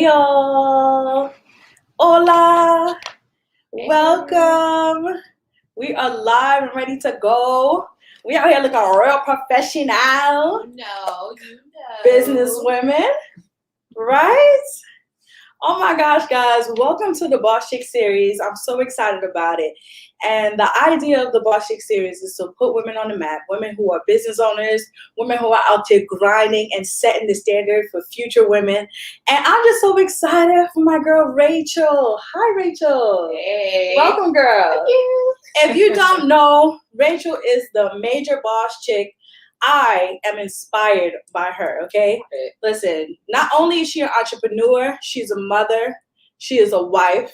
Hey y'all. Hola. Hey. Welcome. We are live and ready to go. We out here looking real professional. You know. Business women. Right? Oh my gosh, guys. Welcome to the Boss Chick series. I'm so excited about it. And the idea of the Boss Chick series is to put women on the map, women who are business owners, women who are out there grinding and setting the standard for future women. And I'm just so excited for my girl, Rachel. Hi, Rachel. Hey. Welcome, girl. Thank you. If you don't know, Rachel is the major boss chick. I am inspired by her, okay? Listen, not only is she an entrepreneur, she's a mother, she is a wife,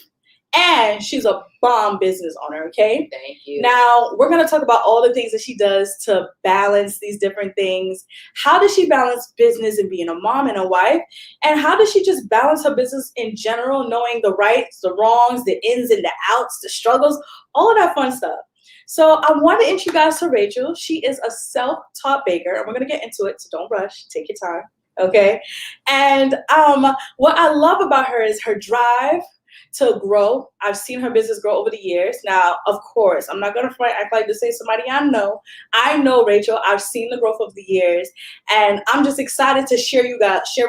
and she's a bomb business owner, okay? Thank you. Now, we're going to talk about all the things that she does to balance these different things. How does she balance business and being a mom and a wife? And how does she just balance her business in general, knowing the rights, the wrongs, the ins and the outs, the struggles, all of that fun stuff. So I want to introduce you guys to Rachel. She is a self-taught baker, and we're going to get into it, so don't rush. Take your time, okay? And what I love about her is her drive to grow. I've seen her business grow over the years. Now, of course, I'm not going to act like to say somebody I know. I know Rachel. I've seen the growth of the years, and I'm just excited to share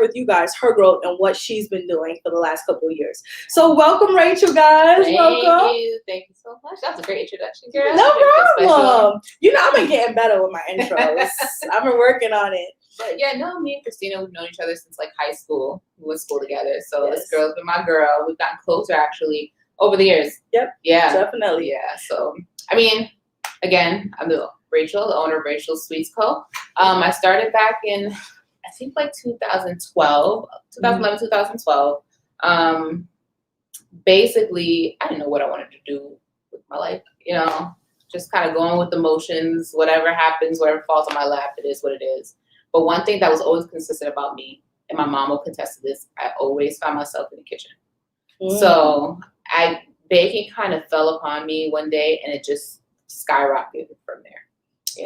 with you guys her growth and what she's been doing for the last couple of years. So welcome, Rachel, guys. Welcome. Thank you so much. That was a great introduction, girl. No problem. You know, I've been getting better with my intros. I've been working on it. But yeah, no, me and Christina, we've known each other since like high school. We went to school together. So Yes. This girl's been my girl. We've gotten closer actually over the years. Yep. Yeah. Definitely. Yeah. So, I mean, again, I'm Rachel, the owner of Rachel's Sweets Co. I started back in, I think like 2012. Basically, I didn't know what I wanted to do with my life, just kind of going with the motions, whatever happens, whatever falls on my lap, it is what it is. But one thing that was always consistent about me, and my mom will contest to this, I always found myself in the kitchen. So baking kind of fell upon me one day, and it just skyrocketed from there.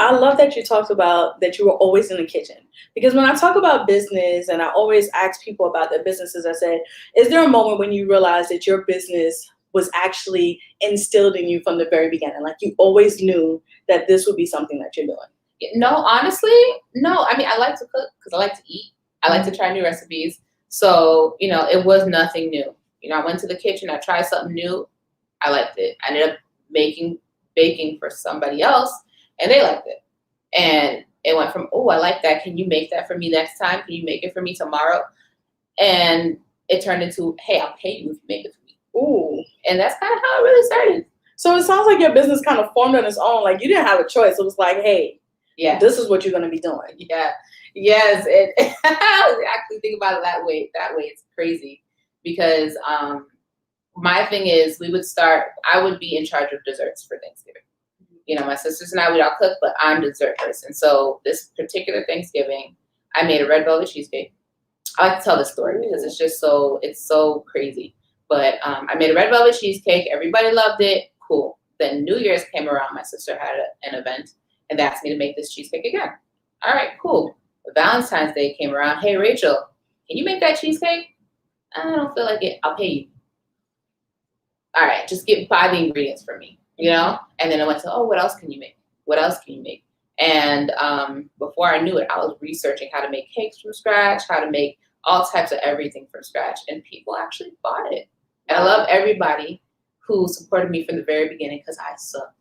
I love that you talked about that you were always in the kitchen, because when I talk about business and I always ask people about their businesses, I said, is there a moment when you realized that your business was actually instilled in you from the very beginning? Like you always knew that this would be something that you're doing? No, honestly, no. I mean, I like to cook because I like to eat. I like to try new recipes. So, it was nothing new. I went to the kitchen, I tried something new. I liked it. I ended up baking for somebody else, and they liked it. And it went from, oh, I like that. Can you make that for me next time? Can you make it for me tomorrow? And it turned into, hey, I'll pay you if you make it for me. Ooh. And that's kind of how it really started. So it sounds like your business kind of formed on its own. Like you didn't have a choice. It was like, hey, yeah, this is what you're going to be doing. Yeah. Yes. And actually think about it that way. It's crazy because my thing is I would be in charge of desserts for Thanksgiving. My sisters and I, we'd all cook, but I'm the dessert person. So this particular Thanksgiving, I made a red velvet cheesecake. I like to tell this story because it's so crazy. But I made a red velvet cheesecake. Everybody loved it. Cool. Then New Year's came around. My sister had an event and they asked me to make this cheesecake again. All right, cool. Valentine's Day came around. Hey, Rachel, can you make that cheesecake? I don't feel like it. I'll pay you. All right, just buy the ingredients for me, And then I went to, what else can you make? What else can you make? And before I knew it, I was researching how to make cakes from scratch, how to make all types of everything from scratch. And people actually bought it. And I love everybody who supported me from the very beginning because I suck.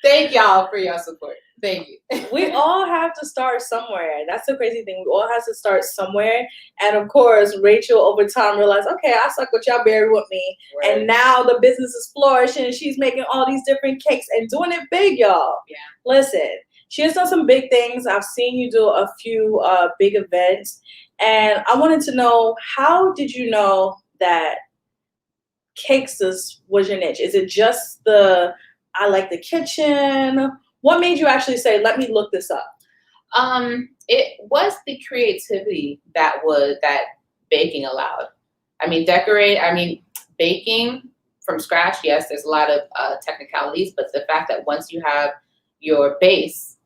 Thank y'all for your support. Thank you. We all have to start somewhere. That's the crazy thing. We all have to start somewhere. And of course, Rachel over time realized, okay, I suck with y'all, bear with me. Right. And now the business is flourishing. She's making all these different cakes and doing it big, y'all. Yeah. Listen, she has done some big things. I've seen you do a few big events. And I wanted to know, how did you know that cakes was your niche? Is it just I like the kitchen? What made you actually say, let me look this up? It was the creativity that baking allowed. Baking from scratch, yes, there's a lot of technicalities, but the fact that once you have your base,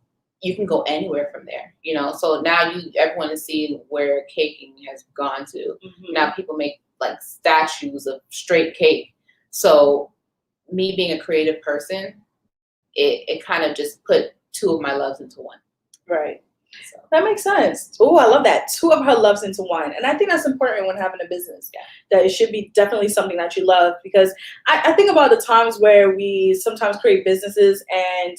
you can go anywhere from there, you know. So now everyone is seeing where caking has gone to. Mm-hmm. Now people make like statues of straight cake. So me being a creative person, it kind of just put two of my loves into one. Right. So. That makes sense. Oh, I love that. Two of her loves into one. And I think that's important when having a business. Yeah. That it should be definitely something that you love, because I think about the times where we sometimes create businesses, and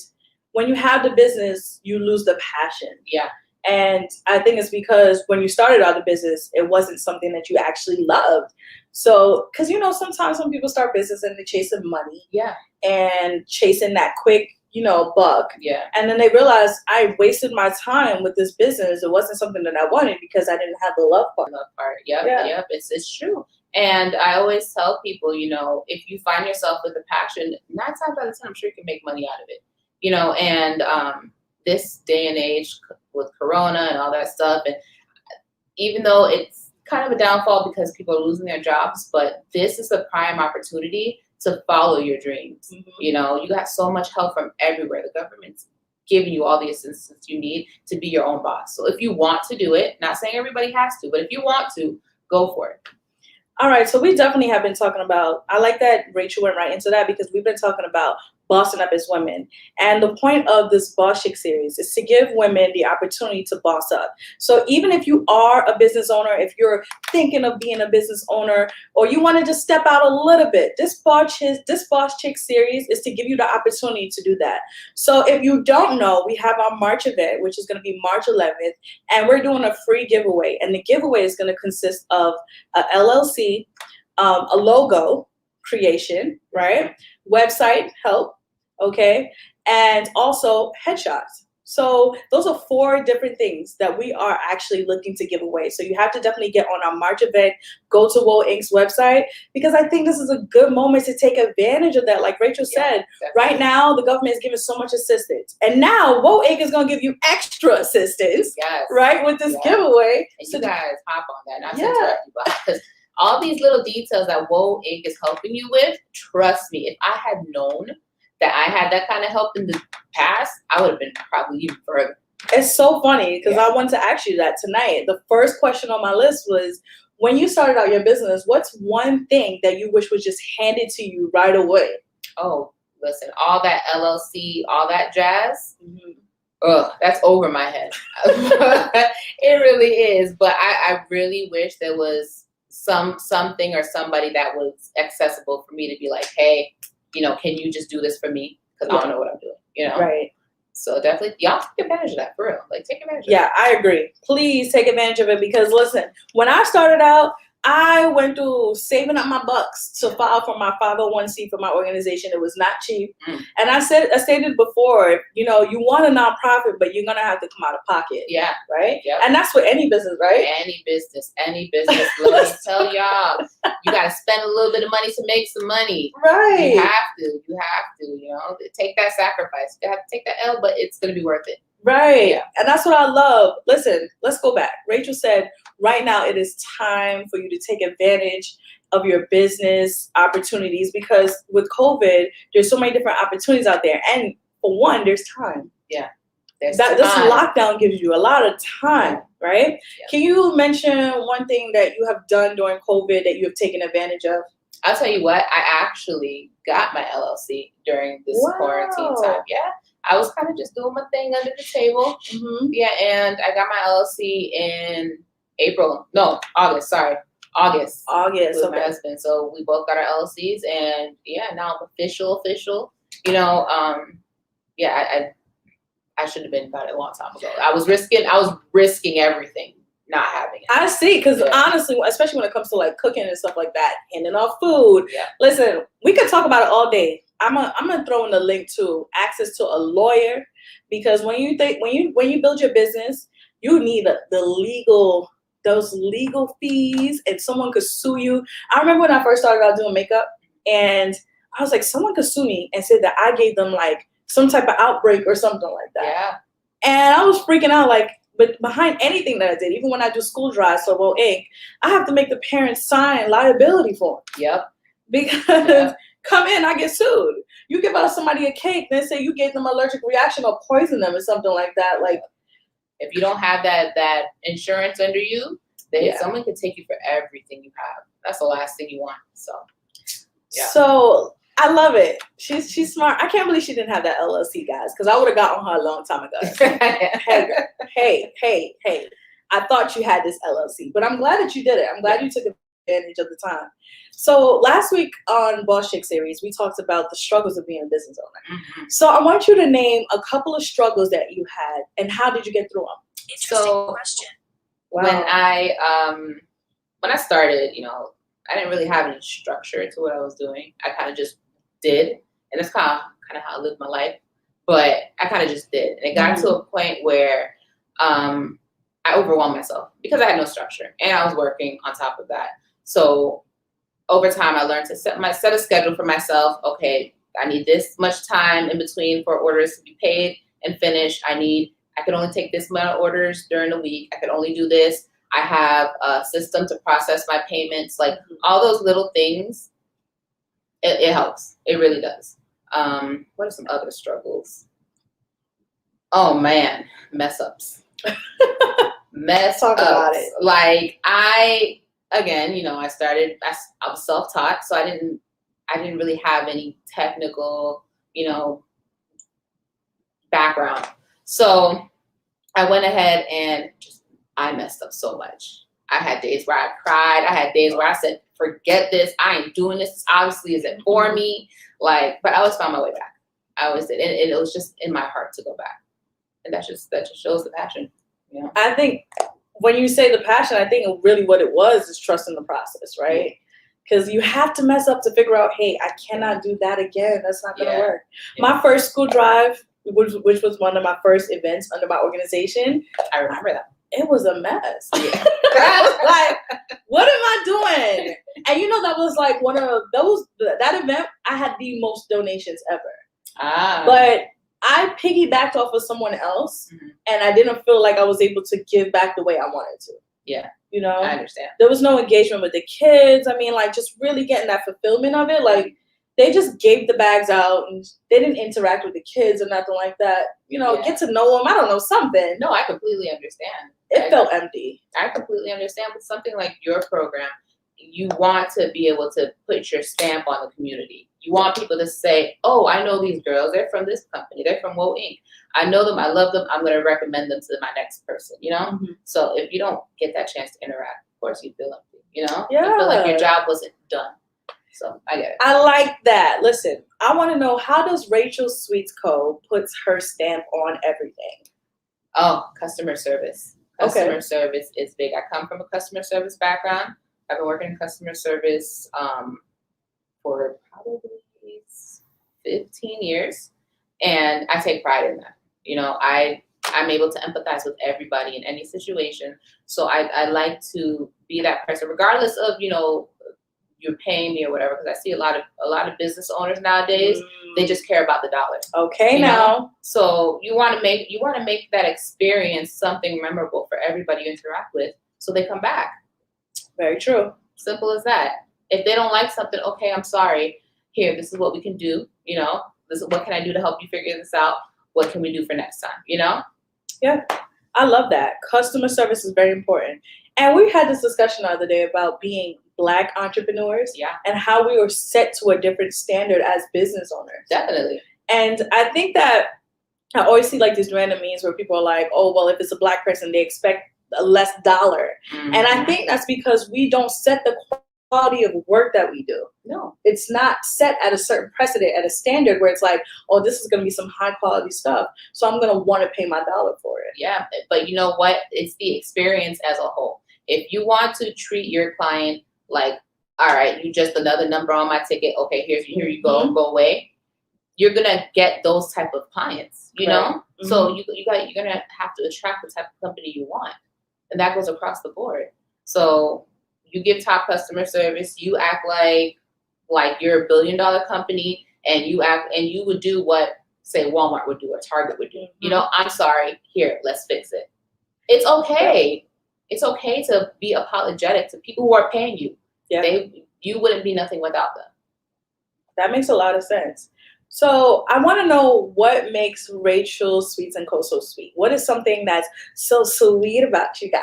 when you have the business, you lose the passion. Yeah. And I think it's because when you started out the business, it wasn't something that you actually loved. So, because, you know, sometimes when people start business and they're chasing money. Yeah. And chasing that quick, you know, buck. Yeah. And then they realize I wasted my time with this business. It wasn't something that I wanted because I didn't have the love part. Yep. Yeah. Yep. It's true. And I always tell people, you know, if you find yourself with a passion, 9 times out of 10, I'm sure you can make money out of it. You know, and this day and age with Corona and all that stuff, and even though it's kind of a downfall because people are losing their jobs, but this is the prime opportunity to follow your dreams. Mm-hmm. You know, you got so much help from everywhere. The government's giving you all the assistance you need to be your own boss. So if you want to do it, not saying everybody has to, but if you want to, go for it. All right, so we definitely have been talking about, I like that Rachel went right into that, because we've been talking about bossing up as women. And the point of this Boss Chick series is to give women the opportunity to boss up. So even if you are a business owner, if you're thinking of being a business owner, or you want to just step out a little bit, this Boss Chick series is to give you the opportunity to do that. So if you don't know, we have our March event, which is going to be March 11th, and we're doing a free giveaway. And the giveaway is going to consist of a LLC, a logo creation, right? Website help, okay? And also headshots. So those are 4 different things that we are actually looking to give away. So you have to definitely get on our March event, go to Whoa Inc.'s website, because I think this is a good moment to take advantage of that. Like Rachel said, right now the government is giving so much assistance. And now Whoa Inc. is going to give you extra assistance, right, with this giveaway. And you guys hop on that. Not to interrupt you, because all these little details that Whoa Inc. is helping you with, trust me, if I had known that I had that kind of help in the past, I would have been probably even further. It's so funny, because I wanted to ask you that tonight. The first question on my list was, when you started out your business, what's one thing that you wish was just handed to you right away? Oh, listen, all that LLC, all that jazz, that's over my head. It really is. But I really wish there was something or somebody that was accessible for me to be like, hey, you know, can you just do this for me? Because I don't know what I'm doing, you know? Right. So definitely, y'all take advantage of that, for real. Like, take advantage of it. Yeah, I agree. Please take advantage of it, because listen, when I started out, I went through saving up my bucks to file for my 501c for my organization. It was not cheap. And I stated before, you know, you want a nonprofit, but you're going to have to come out of pocket. Yeah. Right? Yep. And that's for any business, right? Any business. Let me tell y'all, you got to spend a little bit of money to make some money. Right. You have to, you know, take that sacrifice. You have to take that L, but it's going to be worth it. Right. Yeah. And that's what I love. Listen, let's go back. Rachel said, right now it is time for you to take advantage of your business opportunities, because with COVID, there's so many different opportunities out there. And for one, there's time. Yeah. This lockdown gives you a lot of time, right? Yeah. Can you mention one thing that you have done during COVID that you have taken advantage of? I'll tell you what, I actually got my LLC during this quarantine time. Yeah. I was kind of just doing my thing under the table. Yeah, and I got my LLC in August. With my husband. So we both got our LLCs, and yeah, now I'm official. You know, I should have been about it a long time ago. I was risking everything not having it. I see, because honestly, especially when it comes to like cooking and stuff like that, handing off food. Yeah. Listen, we could talk about it all day. I'm gonna throw in the link to access to a lawyer, because when you build your business, you need those legal fees, and someone could sue you. I remember when I first started out doing makeup, and I was like, someone could sue me and say that I gave them like some type of outbreak or something like that. Yeah. And I was freaking out, like, but behind anything that I did, even when I do school drives for Whoa Inc., I have to make the parents sign liability forms. Yep. Because come in, I get sued. you give out somebody a cake, then say you gave them an allergic reaction or poison them or something like that. Like, if you don't have that insurance under you, then someone can take you for everything you have. That's the last thing you want. So, yeah. So I love it. She's smart. I can't believe she didn't have that LLC, guys, because I would have got on her a long time ago. hey. I thought you had this LLC, but I'm glad that you did it. I'm glad you took advantage of the time. So last week on Boss Chick series, we talked about the struggles of being a business owner. Mm-hmm. So I want you to name a couple of struggles that you had, and how did you get through them? Interesting question. Wow. When I started, I didn't really have any structure to what I was doing. I kind of just did, and that's kind of how I lived my life. But I kind of just did, and it got to a point where I overwhelmed myself because I had no structure, and I was working on top of that. So over time, I learned to set a schedule for myself. Okay, I need this much time in between for orders to be paid and finished. I can only take this amount of orders during the week. I can only do this. I have a system to process my payments. Like all those little things, it helps. It really does. What are some other struggles? Oh man, mess ups. Talk about it. Like I was self-taught, so I didn't really have any technical, background. So I went ahead and I messed up so much. I had days where I cried. I had days where I said, forget this. I ain't doing this. Obviously isn't for me. But I always found my way back. I always did. And it was just in my heart to go back. And that just shows the passion. I think when you say the passion, I think really what it was is trusting the process, right? Because you have to mess up to figure out, hey, I cannot do that again. That's not going to work. Yeah. My first school drive, which was one of my first events under my organization, I remember that. It was a mess. Yeah. I was like, what am I doing? And that was like that event, I had the most donations ever. But I piggybacked off of someone else, and I didn't feel like I was able to give back the way I wanted to. Yeah. I understand. There was no engagement with the kids. I mean, like, just really getting that fulfillment of it. Like, they just gave the bags out, and they didn't interact with the kids or nothing like that. Get to know them. I don't know, something. No, I completely understand. It felt empty. I completely understand. With something like your program, you want to be able to put your stamp on the community. You want people to say, oh, I know these girls. They're from this company. They're from Woe Inc. I know them. I love them. I'm going to recommend them to my next person, So if you don't get that chance to interact, of course you feel empty, Yeah. You feel like your job wasn't done. So I get it. I like that. Listen, I want to know, how does Rachel Sweets Co. puts her stamp on everything? Oh, customer service. Customer service is big. I come from a customer service background. I've been working in customer service for probably 15 years, and I take pride in that. I'm able to empathize with everybody in any situation. So I like to be that person, regardless of you're paying me or whatever. Because I see a lot of business owners nowadays. They just care about the dollar. Okay, now. So you want to make that experience something memorable for everybody you interact with, so they come back. Very true. Simple as that. If they don't like something, okay, I'm sorry. Here, this is what we can do. This is what can I do to help you figure this out? What can we do for next time? Yeah, I love that. Customer service is very important. And we had this discussion the other day about being Black entrepreneurs, and how we were set to a different standard as business owners. Definitely. And I think that I always see like these random memes where people are like, oh, well, if it's a Black person, they expect a less dollar. And I think that's because we don't set the quality of work that we do. No, it's not set at a certain precedent, at a standard where it's like, oh, this is going to be some high quality stuff, so I'm going to want to pay my dollar for it. Yeah, but you know what? It's the experience as a whole. If you want to treat your client like, all right, you just another number on my ticket. Okay, here you go, go away. You're gonna get those type of clients, know. So you're gonna have to attract the type of company you want, and that goes across the board. So you give top customer service. You act like you're a $1 billion company, and you would do what, say, Walmart would do or Target would do. I'm sorry. Here, let's fix it. It's okay. It's okay to be apologetic to people who are paying you. Yeah. You wouldn't be nothing without them. That makes a lot of sense. So I want to know what makes Rachel's Sweets and Co so sweet. What is something that's so sweet about you guys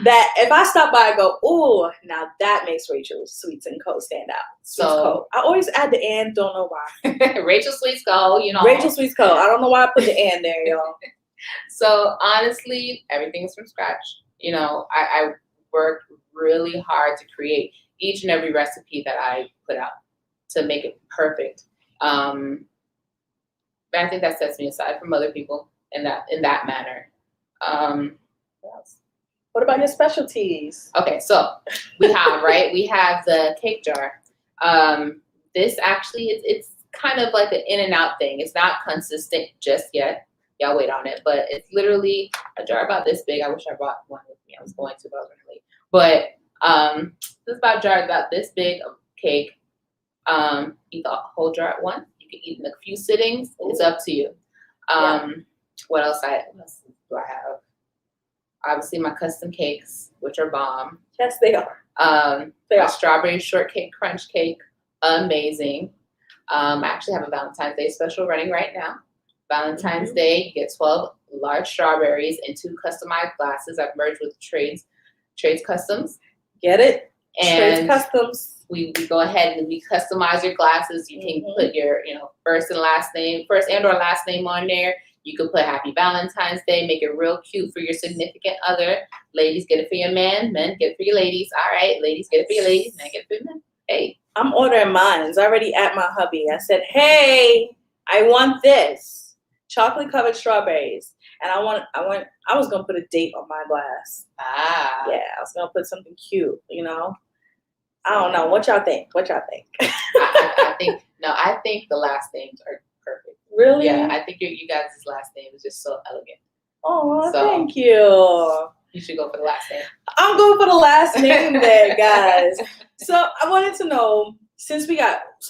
that if I stop by, I go, oh, now that makes Rachel's Sweets and Co stand out. Sweets Co. I always add the and, don't know why. Rachel Sweets Co. Rachel Sweets Co. I don't know why I put the and there, y'all. So honestly, everything is from scratch. I work really hard to create each and every recipe that I put out to make it perfect. I think that sets me aside from other people in that manner. What else? What about your specialties? Okay, so we have the cake jar. This actually it's kind of like an in and out thing. It's not consistent just yet. Y'all wait on it, but it's literally a jar about this big. I wish I brought one with me. I was going to, but I was running late. But this about jar about this big of cake. Eat the whole jar at once. You can eat in a few sittings. Ooh. It's up to you. What else do I have? Obviously, my custom cakes, which are bomb. Yes, they are. They are. Strawberry shortcake crunch cake, amazing. I actually have a Valentine's Day special running right now. Valentine's Day, you get 12 large strawberries in 2 customized glasses. I've merged with Trades Customs. Get it? And Trades Customs. We go ahead and we customize your glasses. You can put your first and or last name on there. You could put Happy Valentine's Day. Make it real cute for your significant other. Ladies, get it for your men. Men, get it for your ladies. All right, ladies, get it for your ladies. Men, get it for your men. Hey, I'm ordering mine. It's already at my hubby. I said, hey, I want this. Chocolate covered strawberries. And I was gonna put a date on my glass. Yeah, I was gonna put something cute, I don't know. What y'all think? I think the last names are perfect. Really? Yeah, I think you guys' last name is just so elegant. Oh, thank you. You should go for the last name. I'm going for the last name there, guys. So I wanted to know,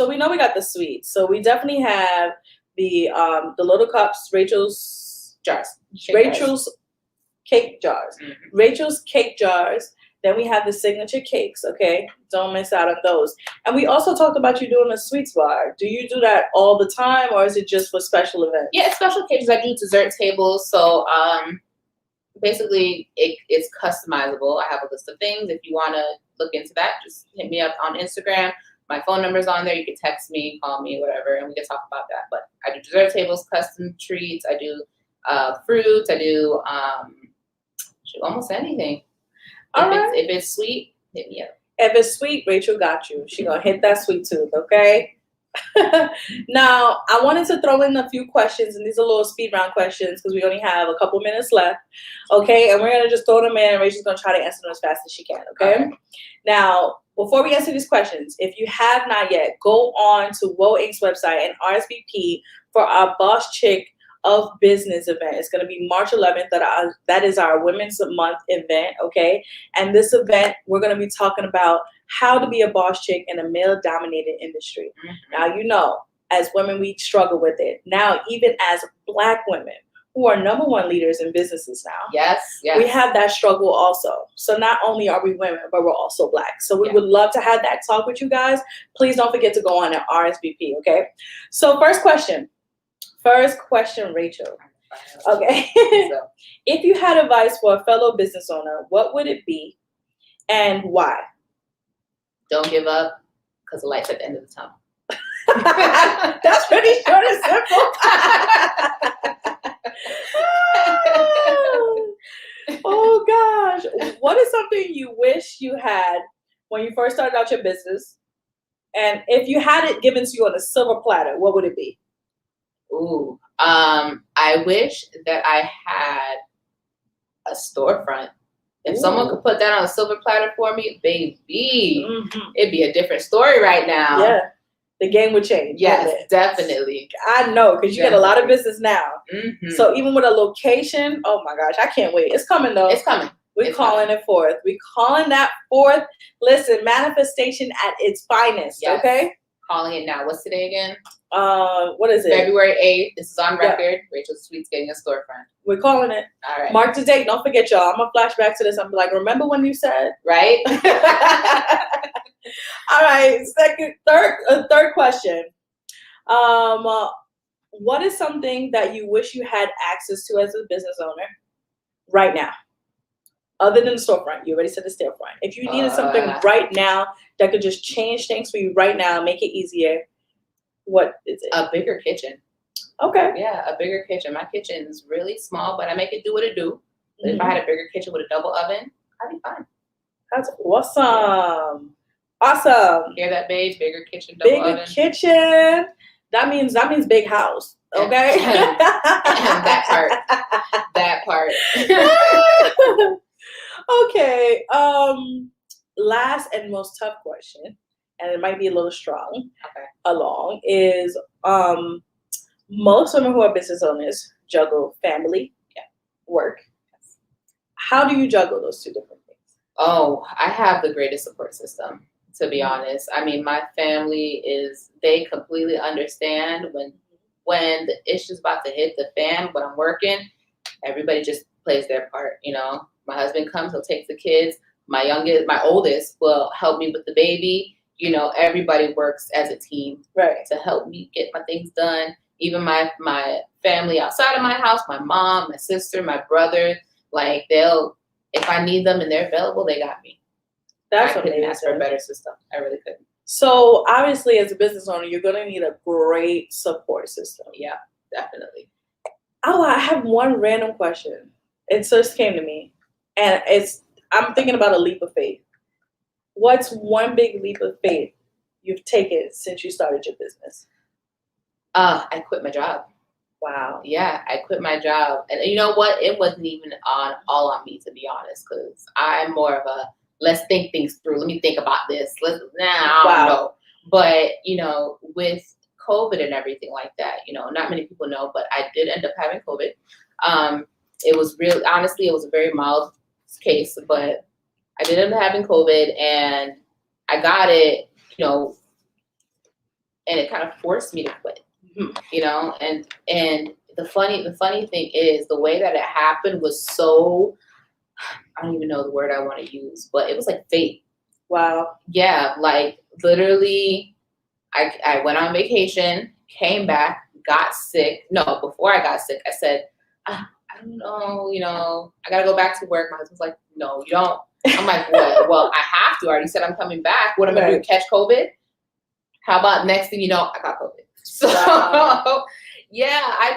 we know we got the sweets. So we definitely have the little cups, Rachel's cake jars. Rachel's cake jars. Then we have the signature cakes, okay? Don't miss out on those. And we also talked about you doing a sweets bar. Do you do that all the time, or is it just for special events? Yeah, it's special occasions. I do dessert tables. So basically, it's customizable. I have a list of things. If you want to look into that, just hit me up on Instagram. My phone number's on there. You can text me, call me, whatever, and we can talk about that. But I do dessert tables, custom treats. I do fruits. I do almost anything. If it's sweet, hit me up. If it's sweet, Rachel got you. She gonna hit that sweet tooth, okay? Now, I wanted to throw in a few questions, and these are little speed round questions because we only have a couple minutes left, okay? And we're gonna just throw them in, and Rachel's gonna try to answer them as fast as she can, okay? Now, before we answer these questions, if you have not yet, go on to Whoa Inc.'s website and RSVP for our Boss Chick of Business event. It's going to be March 11th. That is our Women's Month event, okay? And this event, we're going to be talking about how to be a boss chick in a male-dominated industry. Now, as women, we struggle with it. Now, even as Black women, who are number one leaders in businesses now. Yes. We have that struggle also. So not only are we women, but we're also Black. So we would love to have that talk with you guys. Please don't forget to go on and RSVP, okay? So first question, Rachel. Okay. If you had advice for a fellow business owner, what would it be and why? Don't give up, because the light's at the end of the tunnel. That's pretty short and simple. Oh gosh. What is something you wish you had when you first started out your business? And if you had it given to you on a silver platter, what would it be? Ooh. I wish that I had a storefront. If someone could put that on a silver platter for me, baby, it'd be a different story right now. Yeah. The game would change. Yes, definitely. I know, because you get a lot of business now. So even with a location, oh my gosh, I can't wait. It's coming though. It's coming. We're calling it forth. We're calling that forth. Listen, manifestation at its finest, okay? Calling it now. What's today again? What is it? February 8th. This is on record. Rachel's Sweets getting a storefront. We're calling it. All right. Mark the date. Don't forget, y'all. I'm going to flash back to this. I'm like, remember when you said? Right? All right. Third question. What is something that you wish you had access to as a business owner right now? Other than the storefront, you already said the storefront. If you needed something right now that could just change things for you right now, make it easier, what is it? A bigger kitchen. Okay. Yeah, a bigger kitchen. My kitchen's really small, but I make it do what it do. But if I had a bigger kitchen with a double oven, I'd be fine. That's awesome. Awesome. Hear that, babes? Bigger kitchen, double oven. Bigger kitchen. That means big house. Okay. That part. Okay. Last and most tough question, and it might be a little strong. Okay. Along is most women who are business owners juggle family, work. How do you juggle those two different things? Oh, I have the greatest support system, to be honest. I mean, my family they completely understand when the issue's about to hit the fan, when I'm working, everybody just plays their part, you know. My husband comes, he'll take the kids. My oldest will help me with the baby. You know, everybody works as a team to help me get my things done. Even my family outside of my house, my mom, my sister, my brother, like if I need them and they're available, they got me. That's I amazing. couldn't ask for a better system. I really couldn't. So obviously, as a business owner, you're going to need a great support system. Yeah, definitely. Oh, I have one random question. It just came to me, and I'm thinking about a leap of faith. What's one big leap of faith you've taken since you started your business? I quit my job. Wow. Yeah, I quit my job. And you know what? It wasn't even all on me, to be honest, because I'm more of a let's think things through. Let me think about this. I don't know. But, you know, with COVID and everything like that, you know, not many people know, but I did end up having COVID. It was honestly, it was a very mild case, but I did end up having COVID and I got it, you know, and it kind of forced me to quit, you know, and the funny thing is the way that it happened was so, I don't even know the word I want to use, but it was like fate. Wow. Yeah. Like literally I went on vacation, came back, got sick. No, before I got sick, I said, I don't know, you know, I got to go back to work. My husband's like, no, you don't. I'm like, what? Well, I have to. I already said I'm coming back. What am I going to do? Catch COVID? How about next thing you know, I got COVID. So, yeah, I'm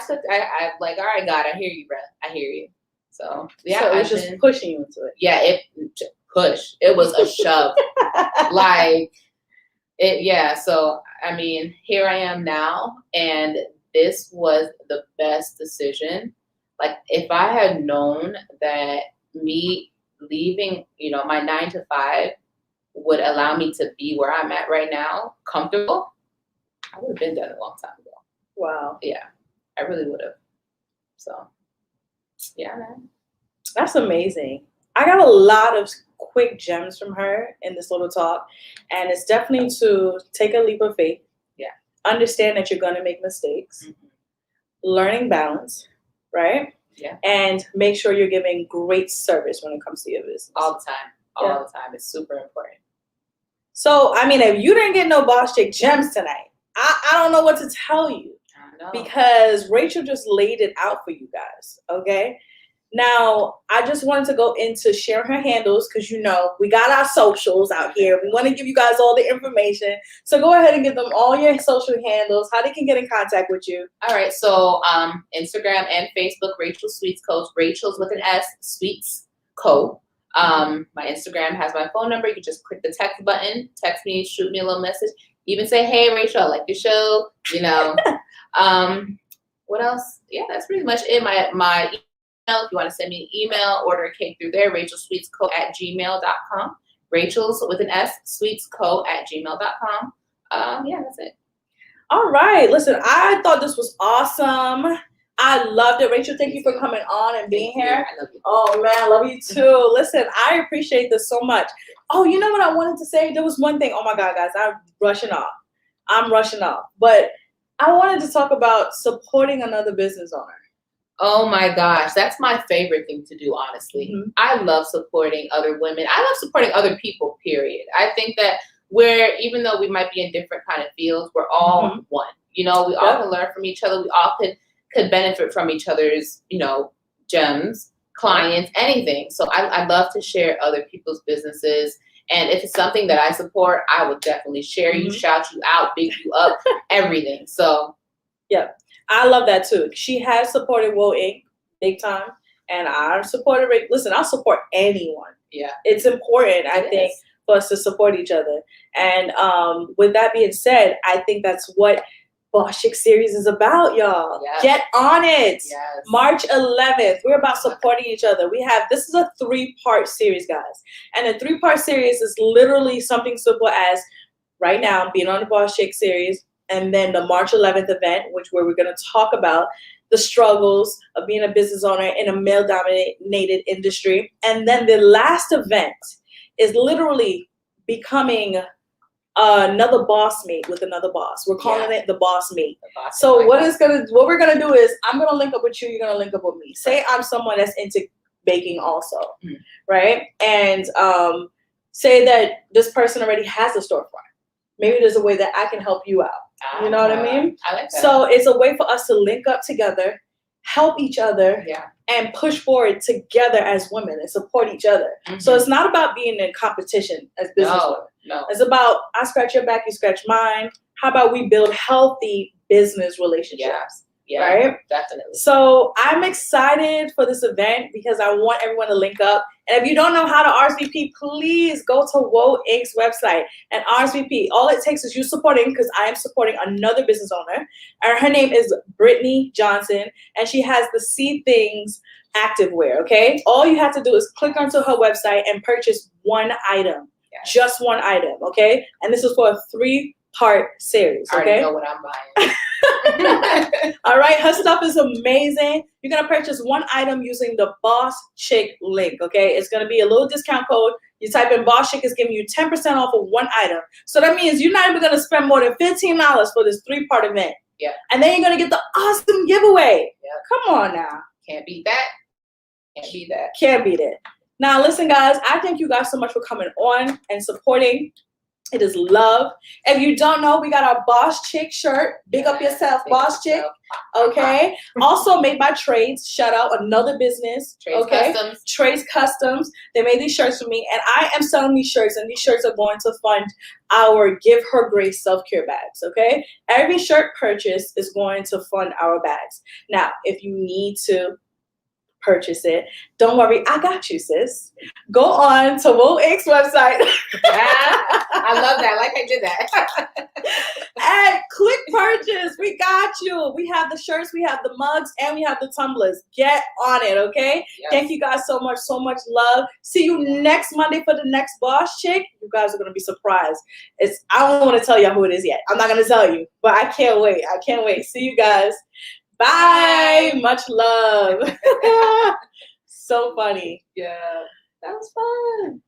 like, all right, God, I hear you, bro. I hear you. So, yeah. So it was just pushing you into it. Yeah, it pushed. It was a shove. So, I mean, here I am now, and this was the best decision. Like, if I had known that me leaving, you know, my 9 to 5 would allow me to be where I'm at right now, comfortable, I would have been done a long time ago. Wow. Yeah, I really would have. So, yeah, man. That's amazing. I got a lot of quick gems from her in this little talk, and it's definitely to take a leap of faith. Yeah. Understand that you're going to make mistakes. Learning balance, right? Yeah. And make sure you're giving great service when it comes to your business. All the time. All the time. It's super important. So, I mean, if you didn't get no Boss Chick gems tonight, I don't know what to tell you. I know. Because Rachel just laid it out for you guys, okay? Now, I just wanted to go into sharing her handles because, you know, we got our socials out here. We want to give you guys all the information. So go ahead and give them all your social handles, how they can get in contact with you. All right. So Instagram and Facebook, Rachel Sweets Co. Rachel's with an S, Sweets Co. My Instagram has my phone number. You can just click the text button, text me, shoot me a little message. Even say, hey, Rachel, I like your show. You know. What else? Yeah, that's pretty much it. My email, if you want to send me an email, order a cake through there, rachelsweetsco@gmail.com. Rachel's with an S, sweetsco@gmail.com. Yeah, that's it. All right. Listen, I thought this was awesome. I loved it. Rachel, thank you for coming on and being here. I love you. Oh, man, I love you too. Listen, I appreciate this so much. Oh, you know what I wanted to say? There was one thing. Oh, my God, guys, I'm rushing off. But I wanted to talk about supporting another business owner. Oh, my gosh. That's my favorite thing to do, honestly. I love supporting other women. I love supporting other people, period. I think that even though we might be in different kind of fields, we're all one. You know, we all can learn from each other. We all could benefit from each other's, you know, gems, clients, anything. So I love to share other people's businesses. And if it's something that I support, I would definitely share you, shout you out, big you up, everything. So, yeah, I love that too. She has supported Woe Inc. big time, and I supported it. Listen, I'll support anyone. Yeah, it's important, I think, for us to support each other. And with that being said, I think that's what Boss Chick series is about, y'all. Yes. Get on it. Yes. March 11th. We're about supporting each other. This is a 3-part series, guys. And the 3-part series is literally something simple as right now being on the Boss Chick series, and then the March 11th event, where we're going to talk about the struggles of being a business owner in a male-dominated industry. And then the last event is literally becoming another boss meet with another boss. We're calling it the boss meet. So what we're gonna do is I'm gonna link up with you. You're gonna link up with me. Say I'm someone that's into baking also, right? And say that this person already has a storefront. Maybe there's a way that I can help you out. You know what I mean? I like that. So it's a way for us to link up together, help each other, and push forward together as women and support each other. So it's not about being in competition as business women. No. It's about I scratch your back, you scratch mine. How about we build healthy business relationships? Yeah, right? Definitely. So I'm excited for this event because I want everyone to link up. And if you don't know how to RSVP, please go to Woe Inc.'s website and RSVP. All it takes is you supporting, because I am supporting another business owner. And her name is Brittany Johnson, and she has the See Things activewear, okay? All you have to do is click onto her website and purchase one item. Yes. Just one item, okay? And this is for a 3-part series, okay? I already know what I'm buying. All right, her stuff is amazing. You're gonna purchase one item using the Boss Chick link, okay? It's gonna be a little discount code. You type in Boss Chick, it's giving you 10% off of one item. So that means you're not even gonna spend more than $15 for this 3-part event. Yeah. And then you're gonna get the awesome giveaway. Yeah. Come on now. Can't beat that. Can't beat that. Can't beat it. Now listen, guys, I thank you guys so much for coming on and supporting. It is love. If you don't know, we got our Boss Chick shirt. Big up yourself, Boss Chick. Okay. Also made by Trades. Shout out another business. Trades Customs. Trades Customs. They made these shirts for me, and I am selling these shirts, and these shirts are going to fund our Give Her Grace self-care bags. Okay. Every shirt purchase is going to fund our bags. Now, if you need to purchase it, don't worry, I got you, sis. Go on to Woe Inc.'s website. I love that. Like I did that. And click purchase. We got you. We have the shirts, we have the mugs, and we have the tumblers. Get on it, okay? Yes. Thank you guys so much. So much love. See you next Monday for the next Boss Chick. You guys are gonna be surprised. I don't want to tell y'all who it is yet. I'm not gonna tell you, but I can't wait. I can't wait. See you guys. Bye. Much love. So funny. Yeah. That was fun.